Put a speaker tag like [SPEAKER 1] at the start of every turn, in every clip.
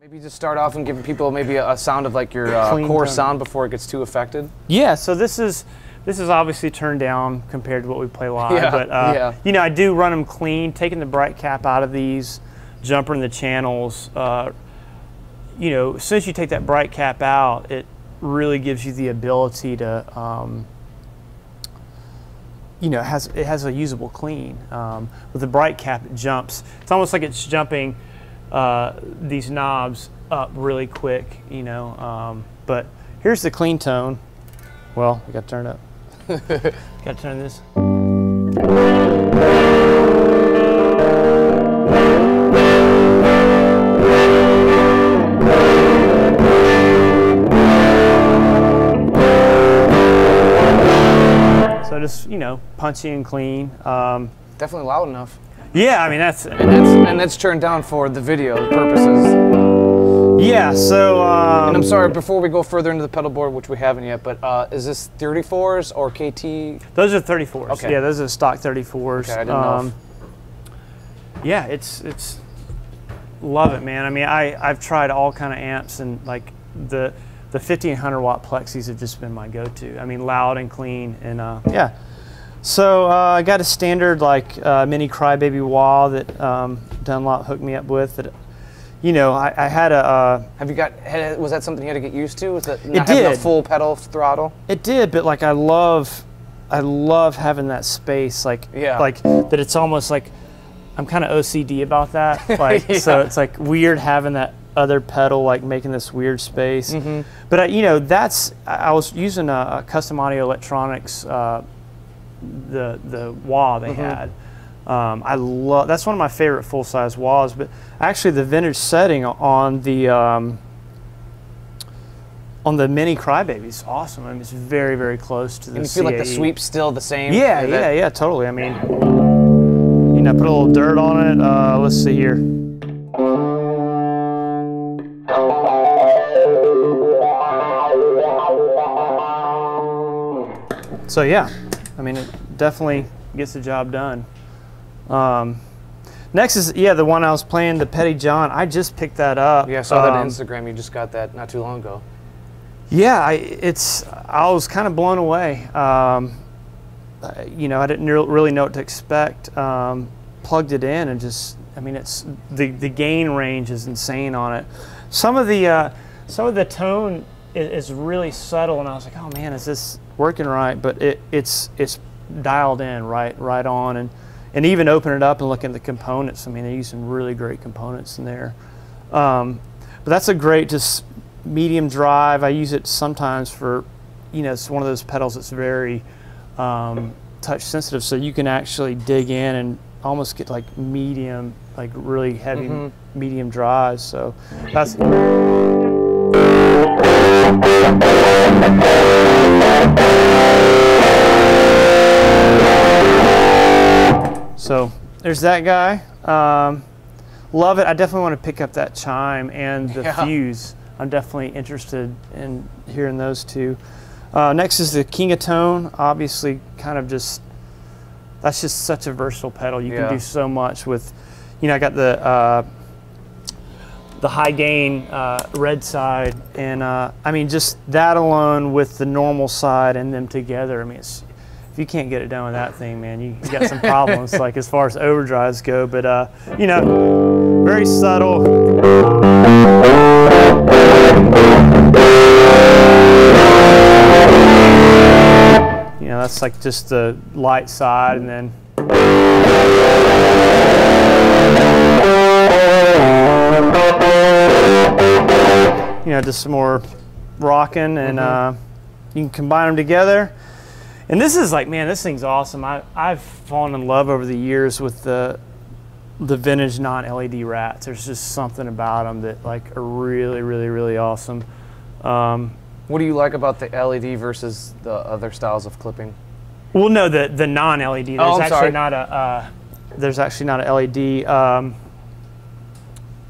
[SPEAKER 1] Maybe just start off and give people maybe a sound of like your core sound before it gets too affected.
[SPEAKER 2] Yeah, so this is obviously turned down compared to what we play live,
[SPEAKER 1] Yeah,
[SPEAKER 2] but you know, I do run them clean, taking the bright cap out of these, jumper in the channels. You know, as soon as you take that bright cap out, it really gives you the ability to, you know, it has a usable clean. With the bright cap, it jumps. It's almost like it's jumping these knobs up really quick, you know. But here's the clean tone. Well, we got to turn it up. Got to turn this. So just, you know, punchy and clean.
[SPEAKER 1] Definitely loud enough.
[SPEAKER 2] Yeah, I mean
[SPEAKER 1] and that's turned down for the video purposes.
[SPEAKER 2] Yeah, so
[SPEAKER 1] and I'm sorry, before we go further into the pedal board, which we haven't yet, but is this 34s or KT?
[SPEAKER 2] Those are 34s.
[SPEAKER 1] Okay.
[SPEAKER 2] Yeah, those are stock 34s.
[SPEAKER 1] Okay, I didn't know.
[SPEAKER 2] Yeah, it's love it, man. I mean, I've tried all kind of amps, and like the 1500 watt plexis have just been my go-to. I mean, loud and clean, and yeah. So I got a standard like mini Crybaby wah that Dunlop hooked me up with. That, you know, I had a.
[SPEAKER 1] Was that something you had to get used to? Was that
[SPEAKER 2] not
[SPEAKER 1] having a full pedal throttle?
[SPEAKER 2] It did, but like I love having that space, like that. It's almost like I'm kind of OCD about that. Like so, it's like weird having that other pedal like making this weird space. Mm-hmm. But you know, I was using a Custom Audio Electronics. The wah they had. I love, that's one of my favorite full-size wahs, but actually the vintage setting on the mini Crybaby is awesome. I mean, it's very, very close to the
[SPEAKER 1] And you feel like the sweep's still the same?
[SPEAKER 2] Yeah, yeah, totally. I mean, you know, put a little dirt on it. Let's see here. So yeah, I mean, it definitely gets the job done. Next is, yeah, the one I was playing, the Petty John. I just picked that up.
[SPEAKER 1] Yeah, I saw that on Instagram. You just got that not too long ago.
[SPEAKER 2] Yeah, I was kind of blown away. You know, I didn't really know what to expect. Plugged it in and just, I mean, it's the gain range is insane on it. Some of the tone is really subtle, and I was like, oh man, is this working right? But it's dialed in right on, and even open it up and look at the components. I mean, they use some really great components in there. But that's a great just medium drive. I use it sometimes for, you know, it's one of those pedals that's very touch sensitive, so you can actually dig in and almost get like medium, like really heavy medium drives. So that's. So there's that guy. Love it. I definitely want to pick up that chime and the fuse. I'm definitely interested in hearing those two. Next is the King of Tone. Obviously, kind of just, that's just such a versatile pedal. You can do so much with, you know, I got the high gain red side, and I mean, just that alone with the normal side and them together. I mean, if you can't get it done with that thing, man, you got some problems, like as far as overdrives go. But you know, very subtle. You know, that's like just the light side, and then. You know, just some more rocking, and you can combine them together. And this is like, man, this thing's awesome. I've fallen in love over the years with the vintage non-LED Rats. There's just something about them that like are really, really, really awesome.
[SPEAKER 1] What do you like about the LED versus the other styles of clipping?
[SPEAKER 2] Well, no, the non-LED. There's actually not a LED.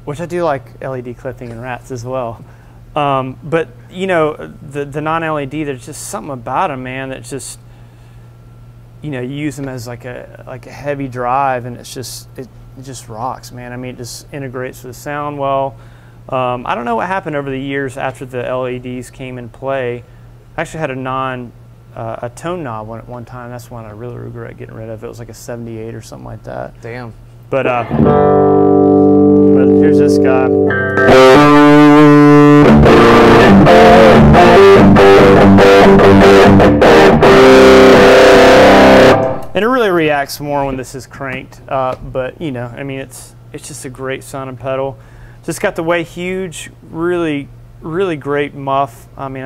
[SPEAKER 2] Which I do like LED clipping in Rats as well. But you know, the non-LED, there's just something about them, man, that's just, you know, you use them as like a heavy drive, and it's just, it just rocks, man. I mean, it just integrates with the sound well. I don't know what happened over the years after the LEDs came in play. I actually had a tone knob at one time. That's one I really regret getting rid of. It was like a 78 or something like that.
[SPEAKER 1] Damn.
[SPEAKER 2] But here's this guy. And it really reacts more when this is cranked. But you know, I mean, it's just a great sounding pedal. Just got the way huge, really great muff. I mean,